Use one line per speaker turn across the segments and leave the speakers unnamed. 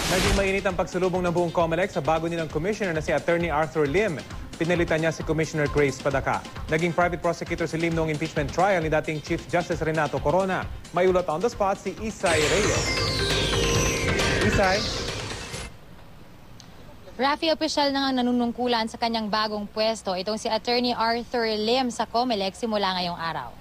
Naging mainit ang pagsulubong ng buong COMELEC sa bago nilang commissioner na si Attorney Arthur Lim. Pinalitan niya si Commissioner Grace Padaka. Naging private prosecutor si Lim noong impeachment trial ni dating Chief Justice Renato Corona. May ulat on the spot si Isay Reyes. Isay?
Rafi, opisyal na nga nanunungkulan sa kanyang bagong pwesto itong si Attorney Arthur Lim sa COMELEC simula ngayong araw.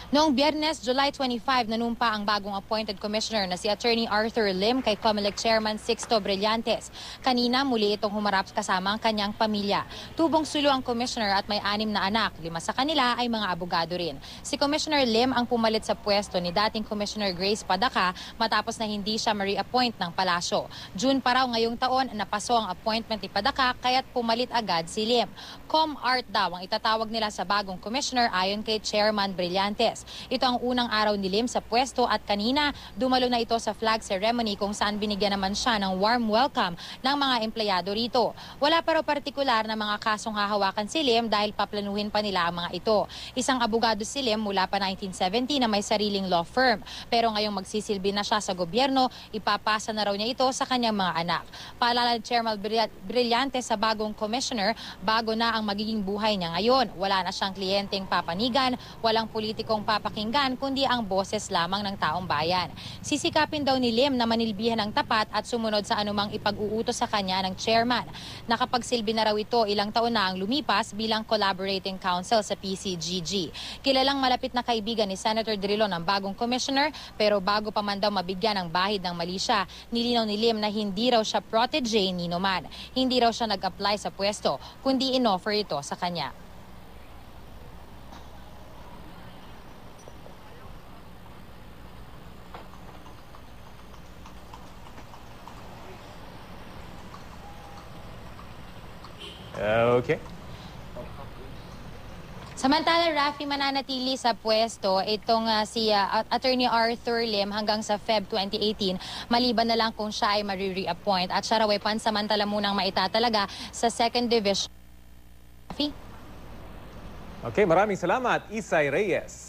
Noong Biyernes, July 25, nanumpa ang bagong appointed commissioner na si Attorney Arthur Lim kay COMELEC Chairman Sixto Brillantes. Kanina, muli itong humarap kasama ang kanyang pamilya. Tubong sulo ang commissioner at may 6 na anak. 5 sa kanila ay mga abogado rin. Si Commissioner Lim ang pumalit sa pwesto ni dating Commissioner Grace Padaka matapos na hindi siya ma-reappoint ng palasyo. June pa raw ngayong taon, napaso ang appointment ni Padaka kaya't pumalit agad si Lim. Com-Art daw ang itatawag nila sa bagong commissioner ayon kay Chairman Brillantes. Ito ang unang araw ni Lim sa pwesto at kanina dumalo na ito sa flag ceremony kung saan binigyan naman siya ng warm welcome ng mga empleyado rito. Wala pa raw partikular na mga kasong hahawakan si Lim dahil paplanuhin pa nila ang mga ito. Isang abogado si Lim mula pa 1970 na may sariling law firm. Pero ngayong magsisilbi na siya sa gobyerno, ipapasa na raw niya ito sa kanyang mga anak. Paalala ni Chairman Brillantes sa bagong commissioner, bago na ang magiging buhay niya ngayon. Wala na siyang kliyenteng papanigan, walang politikong papakinggan kundi ang boses lamang ng taong bayan. Sisikapin daw ni Lim na manilbihan ng tapat at sumunod sa anumang ipag-uutos sa kanya ng chairman. Nakapagsilbi na raw ito ilang taon na ang lumipas bilang collaborating counsel sa PCGG. Kilalang malapit na kaibigan ni Senator Drilon ang bagong commissioner, pero bago pa man daw mabigyan ng bahid ng mali siya, nilinaw ni Lim na hindi raw siya protege ni Noman. Hindi raw siya nag-apply sa pwesto, kundi inoffer ito sa kanya.
Okay.
Samantala, Rafi, mananatili sa pwesto itong si Attorney Arthur Lim hanggang sa Feb 2018, maliban na lang kung siya ay ma-re-appoint at siya raw ay pansamantala munang maitatalaga sa 2nd Division. Rafi?
Okay, maraming salamat, Isay Reyes.